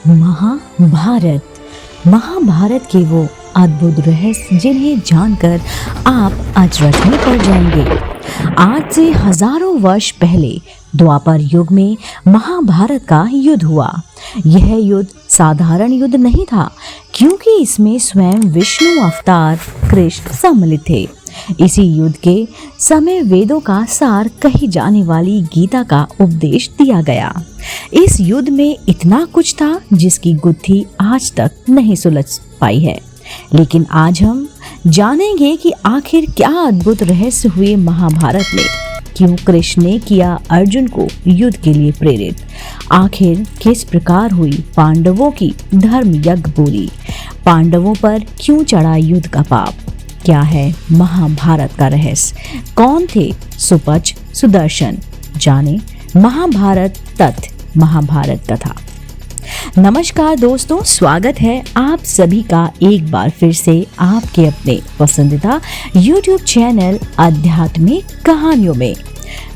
महाभारत। महाभारत के वो अद्भुत रहस्य जिन्हें जानकर आप अचरज में पड़ जाएंगे। आज से हजारों वर्ष पहले द्वापर युग में महाभारत का युद्ध हुआ। यह युद्ध साधारण युद्ध नहीं था, क्योंकि इसमें स्वयं विष्णु अवतार कृष्ण सम्मिलित थे। इसी युद्ध के समय वेदों का सार कही जाने वाली गीता का उपदेश दिया गया। इस युद्ध में इतना कुछ था जिसकी गुत्थी आज तक नहीं सुलझ पाई है, लेकिन आज हम जानेंगे कि आखिर क्या अद्भुत रहस्य हुए महाभारत में। क्यों कृष्ण ने किया अर्जुन को युद्ध के लिए प्रेरित, आखिर किस प्रकार हुई पांडवों की धर्म यज्ञ पूरी, पांडवों पर क्यों चढ़ा युद्ध का पाप, क्या है महाभारत का रहस्य, कौन थे सुपच सुदर्शन। जाने महाभारत तथ्य, महाभारत कथा। नमस्कार दोस्तों, स्वागत है आप सभी का एक बार फिर से आपके अपने पसंदीदा YouTube चैनल आध्यात्मिक कहानियों में।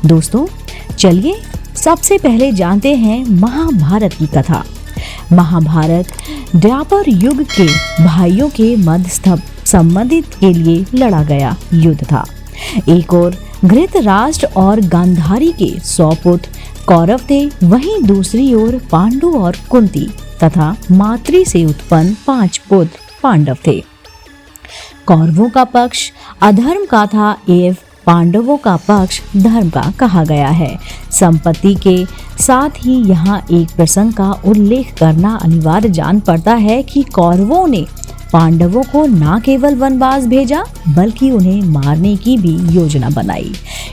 दोस्तों चलिए सबसे पहले जानते हैं महाभारत की कथा। महाभारत द्वापर युग के भाइयों के मध्य संबंधित के लिए लड़ा गया युद्ध था। एक और धृतराष्ट्र और गांधारी के 100 पुत्र कौरव थे, वहीं दूसरी ओर पांडु और कुंती तथा मातृ से उत्पन्न 5 पुत्र पांडव थे। कौरवों का पक्ष अधर्म का था एवं पांडवों का पक्ष धर्म का कहा गया है। संपत्ति के साथ ही यहाँ एक प्रसंग का उल्लेख करना अनिवार्य जान पड़ता है कि कौरवों ने पांडवों को न केवल वनवास भेजा बल्कि उन्हें मारने की भी योजना बनाई,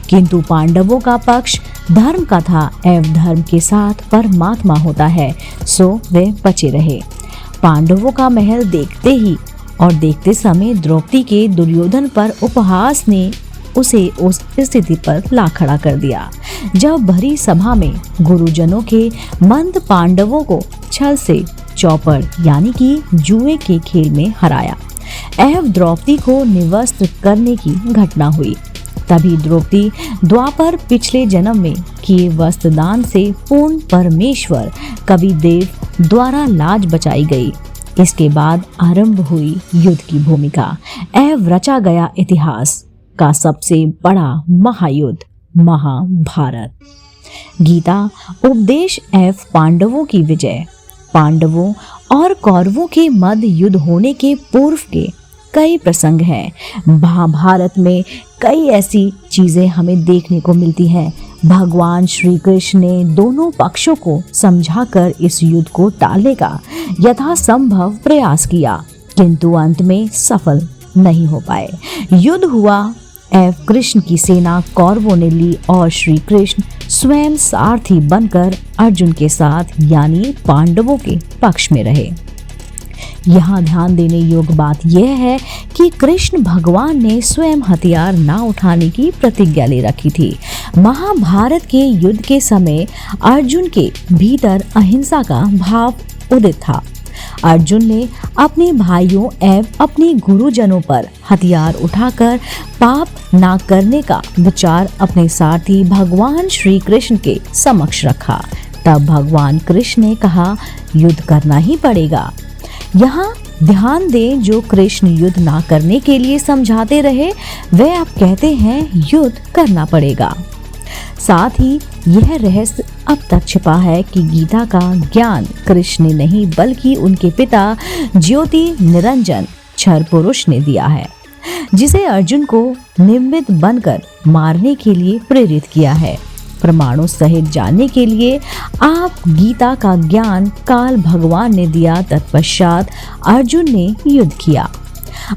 किंतु पांडवों का पक्ष धर्म का था एवं धर्म के साथ परमात्मा होता है, सो वे बचे रहे। पांडवों का महल देखते ही और देखते समय द्रौपदी के दुर्योधन पर उपहास ने उसे उस स्थिति पर ला खड़ा कर दिया, जब भरी सभा में गुरुजनों के मंद पांडवों को छल से चौपड़ यानी कि जुए के खेल में हराया एवं द्रौपदी को निवस्त्र करने की घटना हुई। तभी द्रौपदी द्वापर पिछले जन्म में किए वस्त्रदान से पूर्ण परमेश्वर कविदेव द्वारा लाज बचाई गई। इसके बाद आरंभ हुई युद्ध की भूमिका एवं रचा गया इतिहास का सबसे बड़ा महायुद्ध महाभारत। गीता उपदेश एवं पांडवों की विजय। पांडवों और कौरवों के मध्य युद्ध होने के पूर्व के कई प्रसंग हैं। महाभारत में कई ऐसी चीजें हमें देखने को मिलती हैं। भगवान श्री कृष्ण ने दोनों पक्षों को समझाकर इस युद्ध को टालने का यथासंभव प्रयास किया, किंतु अंत में सफल नहीं हो पाए। युद्ध हुआ एवं कृष्ण की सेना कौरवों ने ली और श्री कृष्ण स्वयं सारथी बनकर अर्जुन के साथ यानी पांडवों के पक्ष में रहे। यहाँ ध्यान देने योग्य बात यह है कि कृष्ण भगवान ने स्वयं हथियार न उठाने की प्रतिज्ञा ले रखी थी। महाभारत के युद्ध के समय अर्जुन के भीतर अहिंसा का भाव उदित था। अर्जुन ने अपने भाइयों एवं अपने गुरुजनों पर हथियार उठाकर पाप ना करने का विचार अपने सारथी भगवान श्री कृष्ण के समक्ष रखा। तब भगवान कृष्ण ने कहा, युद्ध करना ही पड़ेगा। यहाँ ध्यान दें, जो कृष्ण युद्ध ना करने के लिए समझाते रहे वे अब कहते हैं युद्ध करना पड़ेगा। साथ ही यह रहस्य अब तक छिपा है कि गीता का ज्ञान कृष्ण ने नहीं बल्कि उनके पिता ज्योति निरंजन क्षर पुरुष ने दिया है, जिसे अर्जुन को निमित्त बनकर मारने के लिए प्रेरित किया है। प्रमाणों सहित जानने के लिए आप गीता का ज्ञान काल भगवान ने दिया। तत्पश्चात अर्जुन ने युद्ध किया।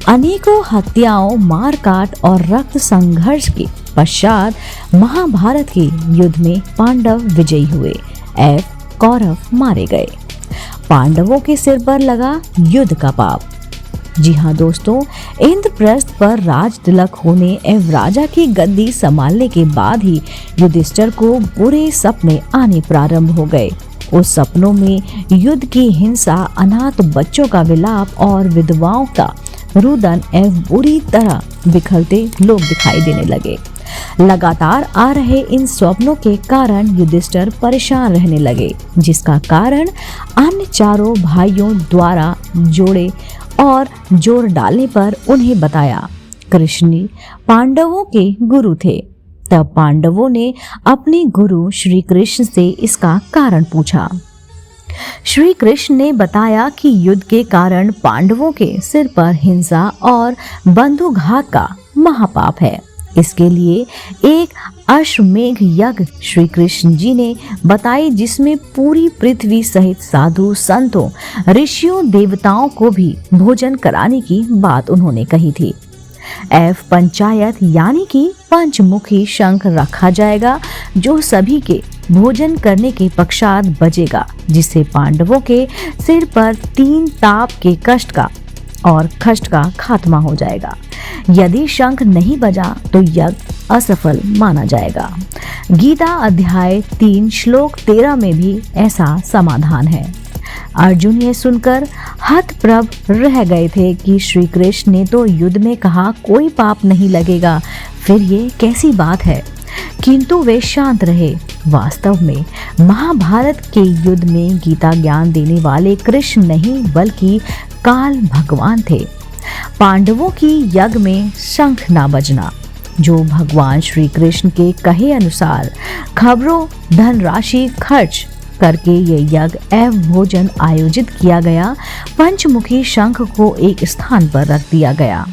अनेकों हत्याओं, मारकाट और रक्त संघर्ष के पश्चात महाभारत के युद्ध में पांडव विजयी हुए एवं कौरव मारे गए। पांडवों के सिर पर लगा युद्ध का पाप। जी हाँ दोस्तों, इंद्रप्रस्थ पर राज तिलक होने एवं राजा की गद्दी संभालने के बाद ही युधिष्ठिर को बुरे सपने आने प्रारंभ हो गए। उस सपनों में युद्ध की हिंसा, अनाथ बच्चों का विलाप और विधवाओं का रुदन एवं बुरी तरह बिखरते लोग दिखाई देने लगे। लगातार आ रहे इन स्वप्नों के कारण युधिष्ठिर परेशान रहने लगे, जिसका कारण अन्य चारों भाइयों द्वारा जोड़ डालने पर उन्हें बताया। कृष्ण पांडवों के गुरु थे। तब पांडवों ने अपने गुरु श्री कृष्ण से इसका कारण पूछा। श्री कृष्ण ने बताया कि युद्ध के कारण पांडवों के सिर पर हिंसा और बंधुघात का महापाप है। इसके लिए एक अश्वमेघ यज्ञ श्री कृष्ण जी ने बताई, जिसमें पूरी पृथ्वी सहित साधु संतों, ऋषियों, देवताओं को भी भोजन कराने की बात उन्होंने कही थी। पंचायत यानी कि पंचमुखी शंख रखा जाएगा, जो सभी के भोजन करने के पश्चात बजेगा, जिससे पांडवों के सिर पर 3 ताप के कष्ट का खात्मा हो जाएगा। यदि शंख नहीं बजा तो यज्ञ असफल माना जाएगा। गीता अध्याय 3 श्लोक 13 में भी ऐसा समाधान है। अर्जुन ये सुनकर हतप्रभ रह गए थे कि श्री कृष्ण ने तो युद्ध में कहा कोई पाप नहीं लगेगा, फिर ये कैसी बात है। किंतु वे शांत रहे। वास्तव में महाभारत के युद्ध में गीता ज्ञान देने वाले कृष्ण नहीं बल्कि काल भगवान थे। पांडवों की यज्ञ में शंख ना बजना, जो भगवान श्री कृष्ण के कहे अनुसार खबरों धनराशि खर्च करके ये यज्ञ एवं भोजन आयोजित किया गया। पंचमुखी शंख को एक स्थान पर रख दिया गया।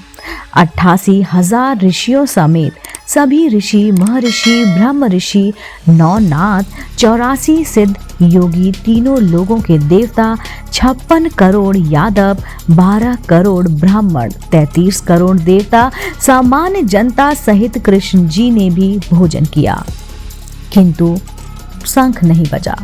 88,000 ऋषियों समेत सभी ऋषि, महर्षि, ब्रह्म ऋषि, 9 नाथ, 84 सिद्ध योगी, तीनों लोगों के देवता, 56 करोड़ यादव, 12 करोड़ ब्राह्मण, 33 करोड़ देवता, सामान्य जनता सहित कृष्ण जी ने भी भोजन किया, किंतु शंख नहीं बजा।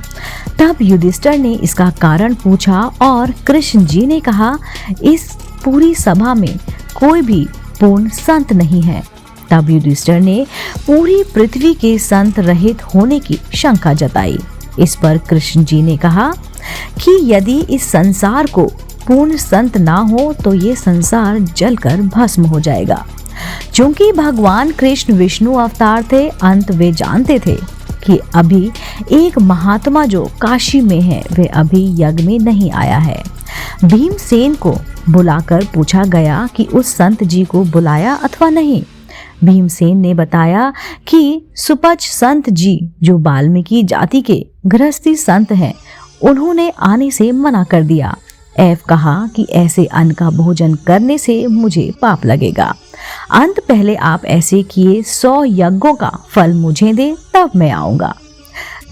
तब युधिष्ठिर ने इसका कारण पूछा और कृष्ण जी ने कहा, इस पूरी सभा में कोई भी पूर्ण संत नहीं है। तब युधिष्ठिर ने पूरी पृथ्वी के संत रहित होने की शंका जताई। इस पर कृष्ण जी ने कहा कि यदि इस संसार को पूर्ण संत ना हो तो ये संसार जलकर भस्म हो जाएगा। चूंकि भगवान कृष्ण विष्णु अवतार थे, अंत वे जानते थे कि अभी एक महात्मा जो काशी में है वे अभी यज्ञ में नहीं आया है। भीमसेन को बुलाकर पूछा गया कि उस संत जी को बुलाया अथवा नहीं। भीमसेन ने बताया कि सुपच संत जी जो वाल्मीकि जाति के गृहस्थी संत हैं, उन्होंने आने से मना कर दिया। कहा कि ऐसे अन्न का भोजन करने से मुझे पाप लगेगा। अंत पहले आप ऐसे किए 100 यज्ञों का फल मुझे दे, तब मैं आऊंगा।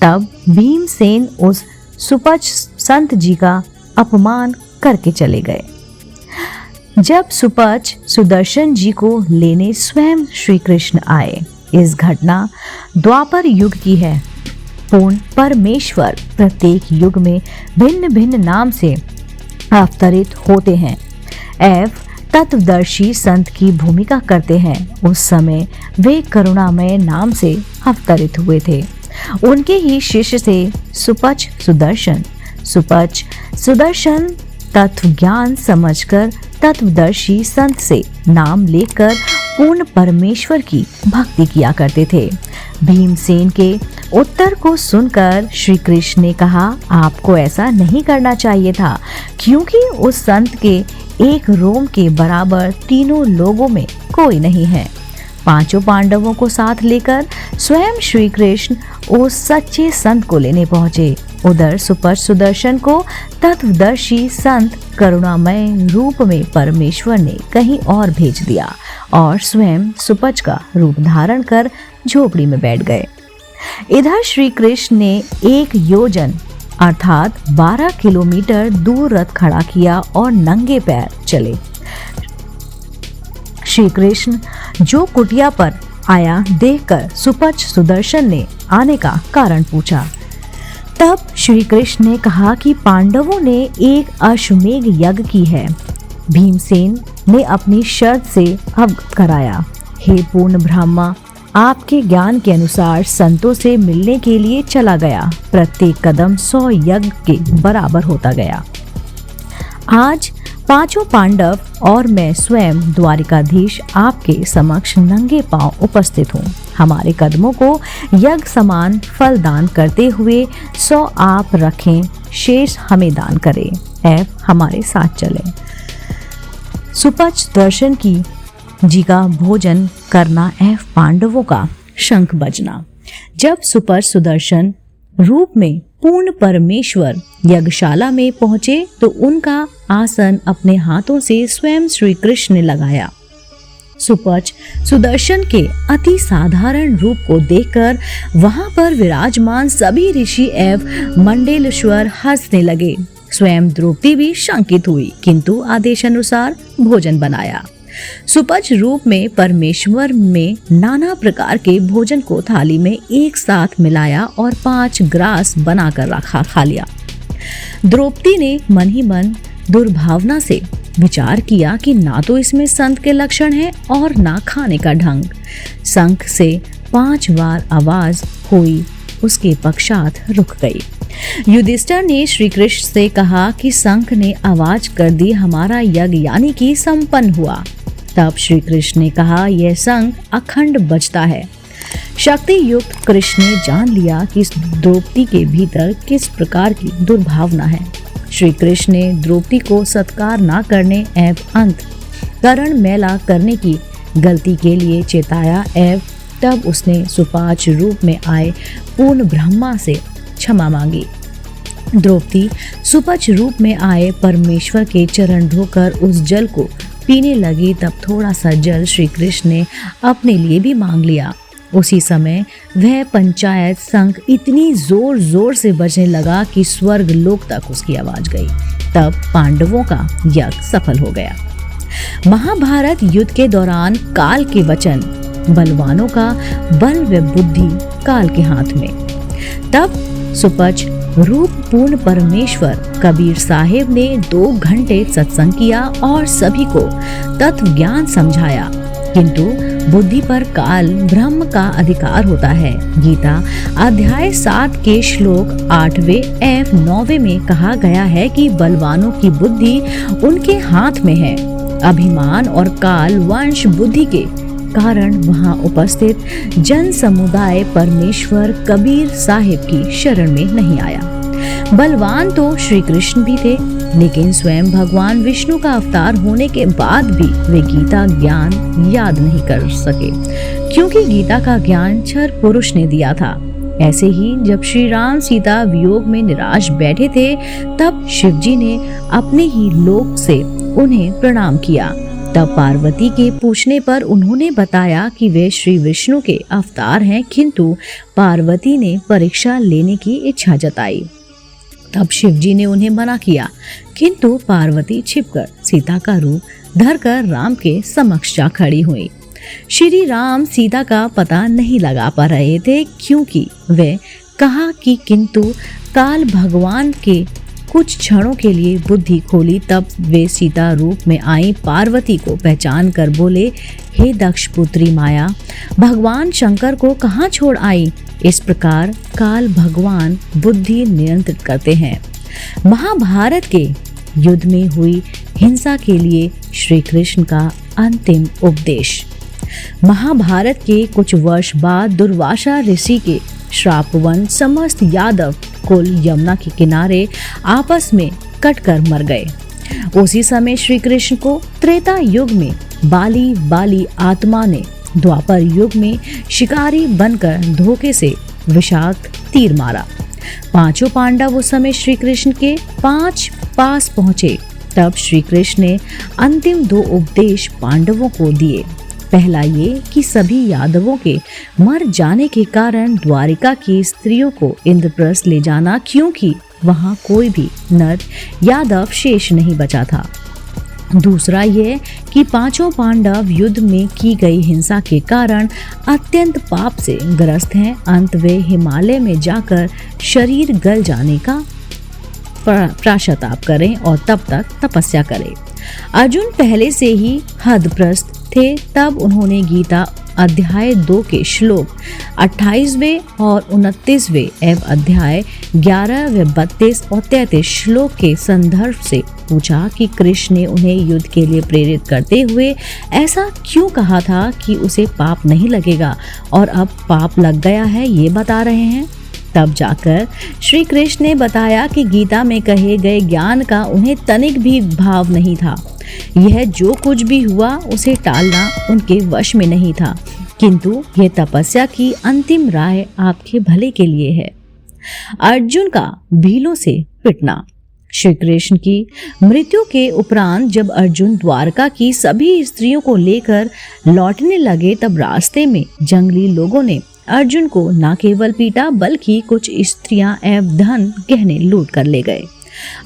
तब भीमसेन उस सुपच संत जी का अपमान करके चले गए। जब सुपच सुदर्शन जी को लेने स्वयं श्री कृष्ण आए। इस घटना द्वापर युग की है। पूर्ण परमेश्वर प्रत्येक युग में भिन्न भिन्न नाम से अवतरित होते हैं तत्वदर्शी संत की भूमिका करते हैं। उस समय वे करुणामय नाम से अवतरित हुए थे। उनके ही शिष्य से सुपच सुदर्शन तत्व ज्ञान समझकर तत्वदर्शी संत से नाम लेकर पूर्ण परमेश्वर की भक्ति किया करते थे। भीमसेन के उत्तर को सुनकर श्री कृष्ण ने कहा, आपको ऐसा नहीं करना चाहिए था, क्योंकि उस संत के एक रोम के बराबर तीनों लोगों में कोई नहीं है। 5 पांडवों को साथ लेकर स्वयं श्री कृष्ण उस सच्चे संत को लेने पहुंचे। उधर सुपच सुदर्शन को तत्वदर्शी संत करुणामय रूप में परमेश्वर ने कहीं और भेज दिया और स्वयं सुपच का रूप धारण कर झोपड़ी में बैठ गए। इधर श्री कृष्ण ने 1 योजन अर्थात 12 किलोमीटर दूर रथ खड़ा किया और नंगे पैर चले। श्री कृष्ण जो कुटिया पर आया देखकर सुपच सुदर्शन ने आने का कारण पूछा। तब श्री कृष्ण ने कहा कि पांडवों ने एक अश्वमेघ यज्ञ की है। भीमसेन ने अपनी शर्त से अवगत कराया। हे पूर्ण ब्रह्मा, आपके ज्ञान के अनुसार संतों से मिलने के लिए चला गया। प्रत्येक कदम 100 यज्ञ के बराबर होता गया। आज पांचों पांडव और मैं स्वयं द्वारिकाधीश आपके समक्ष नंगे पांव उपस्थित हूँ। हमारे कदमों को यज्ञ समान फल दान करते हुए 100 आप रखें, शेष हमें दान करें एवं हमारे साथ चलें। सुपच दर्शन की जी का भोजन करना एवं पांडवों का शंख बजना। जब सुपच सुदर्शन रूप में पूर्ण परमेश्वर यज्ञशाला में पहुंचे तो उनका आसन अपने हाथों से स्वयं श्री कृष्ण ने लगाया। सुपच सुदर्शन के अति साधारण रूप को देखकर वहां पर विराजमान सभी ऋषि एवं मंडलेश्वर हंसने लगे। स्वयं द्रौपदी भी शंकित हुई, किंतु आदेशानुसार भोजन बनाया। सुपच रूप में परमेश्वर में नाना प्रकार के भोजन को थाली में एक साथ मिलाया और 5 ग्रास बनाकर रखा खा लिया। द्रौपदी ने मन ही मन दुर्भावना से विचार किया कि ना तो इसमें संत के लक्षण है और ना खाने का ढंग। शंख से 5 बार आवाज हुई, उसके पश्चात रुक गई। युधिष्ठिर ने श्री कृष्ण से कहा कि शंख ने आवाज कर दी, हमारा यज्ञ यानी कि संपन्न हुआ। तब श्री कृष्ण ने कहा, यह शंख अखंड बजता है। शक्ति युक्त कृष्ण ने जान लिया कि इस द्रौपदी के भीतर किस प्रकार की दुर्भावना है। श्री कृष्ण ने द्रौपदी को सत्कार न करने एवं अंत करण मैला करने की गलती के लिए चेताया एवं तब उसने सुपाच रूप में आए पूर्ण ब्रह्मा से क्षमा मांगी। द्रौपदी सुपच रूप में आए परमेश्वर के चरण धोकर उस जल को पीने लगी। तब थोड़ा सा जल श्री कृष्ण ने अपने लिए भी मांग लिया। उसी समय वह पंचायत शंख इतनी जोर जोर से बजने लगा कि स्वर्ग लोक तक उसकी आवाज गई। तब पांडवों का यज्ञ सफल हो गया। महाभारत युद्ध के दौरान काल के वचन, बलवानों का बल व बुद्धि काल के हाथ में। तब सुपच रूप पूर्ण परमेश्वर कबीर साहेब ने 2 घंटे सत्संग किया और सभी को तत्व ज्ञान समझाया, किंतु बुद्धि पर काल ब्रह्म का अधिकार होता है। गीता अध्याय 7 के श्लोक 8वें एवं 9वें में कहा गया है कि बलवानों की बुद्धि उनके हाथ में है। अभिमान और काल वंश बुद्धि के कारण वहां उपस्थित जन समुदाय परमेश्वर कबीर साहिब की शरण में नहीं आया। बलवान तो श्री कृष्ण भी थे, लेकिन स्वयं भगवान विष्णु का अवतार होने के बाद भी वे गीता ज्ञान याद नहीं कर सके, क्योंकि गीता का ज्ञान क्षर पुरुष ने दिया था। ऐसे ही जब श्री राम सीता वियोग में निराश बैठे थे, तब शिवजी ने अपने ही लोक से उन्हें प्रणाम किया। तब पार्वती के पूछने पर उन्होंने बताया कि वे श्री विष्णु के अवतार हैं, किंतु पार्वती ने परीक्षा लेने की इच्छा जताई। तब शिवजी ने उन्हें मना किया, किंतु पार्वती छिपकर सीता का रूप धरकर राम के समक्ष जा खड़ी हुई। श्री राम सीता का पता नहीं लगा पा रहे थे, क्योंकि वे कहा कि किंतु काल भगवान के कुछ क्षणों के लिए बुद्धि खोली। तब वे सीता रूप में आई, पार्वती को पहचान कर बोले, हे दक्ष पुत्री माया, भगवान शंकर को कहाँ छोड़ आई? इस प्रकार काल भगवान बुद्धि नियंत्रित करते हैं। महाभारत के युद्ध में हुई हिंसा के लिए श्री कृष्ण का अंतिम उपदेश। महाभारत के कुछ वर्ष बाद दुर्वासा ऋषि के श्रापवन समस्त यादव कुल यमुना के किनारे आपस में कटकर मर गए। उसी समय श्री कृष्ण को त्रेता युग में बाली आत्मा ने द्वापर युग में शिकारी बनकर धोखे से विषाक्त तीर मारा। 5 पांडव उस समय श्री कृष्ण के 5 पास पहुंचे। तब श्री कृष्ण ने अंतिम 2 उपदेश पांडवों को दिए। पहला ये कि सभी यादवों के मर जाने के कारण द्वारिका की स्त्रियों को इंद्रप्रस्थ ले जाना, क्योंकि वहां कोई भी नर यादव शेष नहीं बचा था। दूसरा यह कि 5 पांडव युद्ध में की गई हिंसा के कारण अत्यंत पाप से ग्रस्त हैं। अंत वे हिमालय में जाकर शरीर गल जाने का प्रायश्चित करें और तब तक तपस्या करें। अर्जुन पहले से ही हदप्रस्त थे। तब उन्होंने गीता अध्याय 2 के श्लोक 28वें और 29वें एवं अध्याय 11 व 32 और 33 श्लोक के संदर्भ से पूछा कि कृष्ण ने उन्हें युद्ध के लिए प्रेरित करते हुए ऐसा क्यों कहा था कि उसे पाप नहीं लगेगा और अब पाप लग गया है, ये बता रहे हैं। तब जाकर श्री कृष्ण ने बताया कि गीता में कहे गए ज्ञान का उन्हें तनिक भी भाव नहीं था। यह जो कुछ भी हुआ उसे टालना उनके वश में नहीं था, किंतु यह तपस्या की अंतिम राय आपके भले के लिए है। अर्जुन का भीलों से पिटना। श्री कृष्ण की मृत्यु के उपरांत जब अर्जुन द्वारका की सभी स्त्रियों को लेकर लौटने लगे, तब रास्ते में जंगली लोगों ने अर्जुन को न केवल पीटा बल्कि कुछ स्त्रियां एवं धन गहने लूट कर ले गए।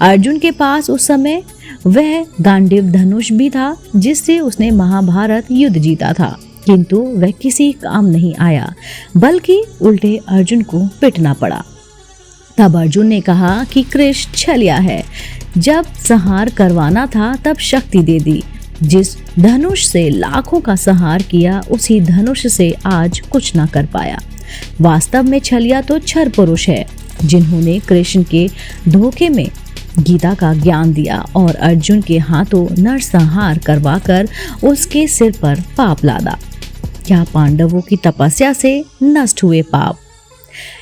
अर्जुन के पास उस समय वह गांडीव धनुष भी था जिससे उसने महाभारत युद्ध जीता था, किंतु वह किसी काम नहीं आया, बल्कि उल्टे अर्जुन को पिटना पड़ा। तब अर्जुन ने कहा कि कृष्ण छलिया है, जब संहार करवाना था तब शक्ति दे दी। जिस धनुष से लाखों का संहार किया उसी धनुष से आज कुछ ना कर पाया। वास्तव में छलिया तो छर पुरुष है, जिन्होंने कृष्ण के धोखे में गीता का ज्ञान दिया और अर्जुन के हाथों नरसंहार करवाकर उसके सिर पर पाप लादा। क्या पांडवों की तपस्या से नष्ट हुए पाप?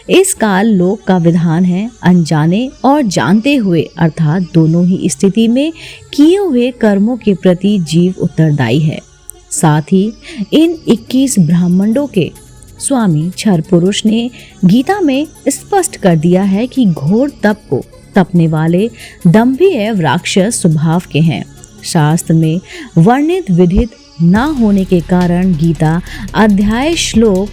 इस काल लोक का विधान है, अनजाने और जानते हुए अर्थात दोनों ही स्थिति में किए हुए कर्मों के प्रति जीव उत्तरदायी है। साथ ही इन 21 ब्रह्मांडों के स्वामी क्षर पुरुष ने गीता में स्पष्ट कर दिया है कि घोर तप को तपने वाले दंभी एवं राक्षस स्वभाव के हैं। शास्त्र में वर्णित विधित न होने के कारण गीता अध्याय श्लोक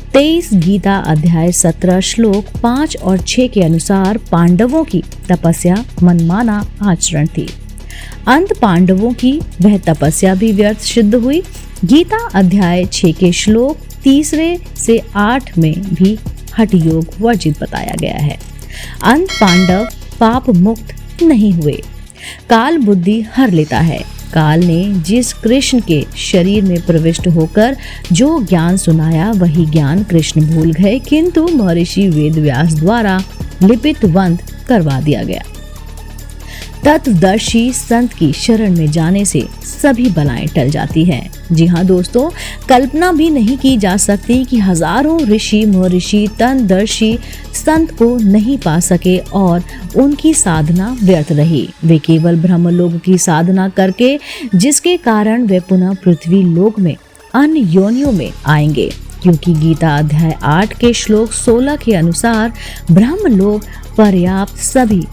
23, गीता अध्याय 17 श्लोक 5 और 6 के अनुसार पांडवों की तपस्या मनमाना आचरण थी। अंत पांडवों की वह तपस्या भी व्यर्थ सिद्ध हुई। गीता अध्याय 6 के श्लोक 3 से 8 में भी हठ योग वर्जित बताया गया है। अंत पांडव पाप मुक्त नहीं हुए। काल बुद्धि हर लेता है। काल ने जिस कृष्ण के शरीर में प्रविष्ट होकर जो ज्ञान सुनाया वही ज्ञान कृष्ण भूल गए, किंतु महर्षि वेदव्यास द्वारा लिपितवंत करवा दिया गया। तत्वदर्शी संत की शरण में जाने से सभी बलाएं टल जाती हैं। जी हाँ दोस्तों, कल्पना भी नहीं की जा सकती कि हजारों ऋषि महर्षि तनदर्शी संत को नहीं पा सके और उनकी साधना व्यर्थ रही। वे केवल ब्रह्मलोक की साधना करके, जिसके कारण वे पुनः पृथ्वी लोक में अन्य योनियों में आएंगे, क्योंकि गीता अध्याय 8 के श्लोक 16 के अनुसार ब्रह्मलोक पर्याप्त सभी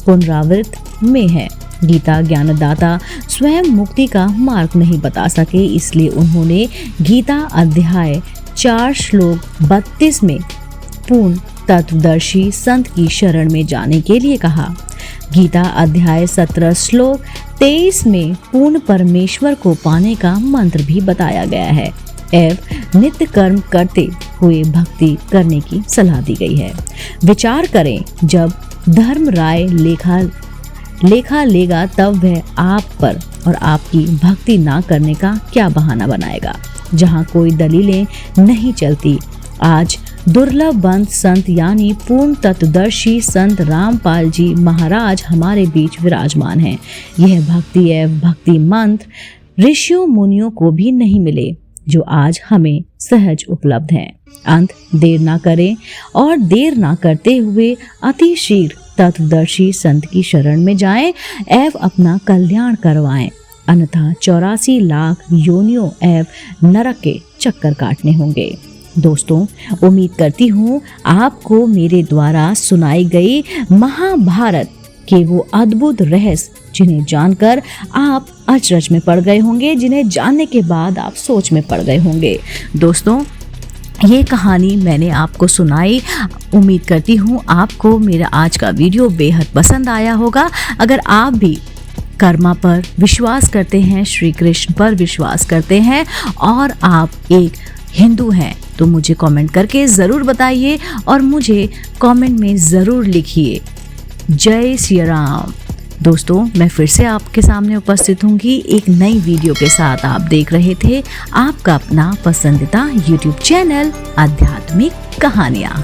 पुनरावृत्त में है। गीता ज्ञानदाता स्वयं मुक्ति का मार्ग नहीं बता सके, इसलिए उन्होंने गीता अध्याय 4 श्लोक 32 में पूर्ण तत्वदर्शी संत की शरण में जाने के लिए कहा। गीता अध्याय 17 श्लोक 23 में पूर्ण परमेश्वर को पाने का मंत्र भी बताया गया है एवं नित्य कर्म करते हुए भक्ति करने की सलाह दी गई है। विचार करें, जब धर्म राय लेखा लेगा तब वह आप पर और आपकी भक्ति ना करने का क्या बहाना बनाएगा। जहाँ कोई दलीलें नहीं चलती, आज दुर्लभ बंद संत यानी पूर्ण तत्वदर्शी संत रामपाल जी महाराज हमारे बीच विराजमान हैं। यह भक्ति एवं भक्ति मंत्र ऋषियों मुनियों को भी नहीं मिले जो आज हमें सहज उपलब्ध हैं। अंत देर ना करें और देर ना करते हुए अति शीघ्र तत्वदर्शी संत की शरण में जाएं एवं अपना कल्याण करवाएं, अन्यथा 84 लाख योनियों एवं नरक के चक्कर काटने होंगे। दोस्तों, उम्मीद करती हूँ आपको मेरे द्वारा सुनाई गई महाभारत के वो अद्भुत रहस्य जिन्हें जानकर आप अचरज में पड़ गए होंगे, जिन्हें जानने के बाद आप सोच में पड़ गए होंगे। दोस्तों, ये कहानी मैंने आपको सुनाई। उम्मीद करती हूँ आपको मेरा आज का वीडियो बेहद पसंद आया होगा। अगर आप भी कर्मा पर विश्वास करते हैं, श्री कृष्ण पर विश्वास करते हैं और आप एक हिंदू हैं, तो मुझे कमेंट करके ज़रूर बताइए और मुझे कमेंट में ज़रूर लिखिए जय श्री राम, दोस्तों, मैं फिर से आपके सामने उपस्थित होंगी एक नई वीडियो के साथ। आप देख रहे थे आपका अपना पसंदीदा YouTube चैनल आध्यात्मिक कहानियाँ।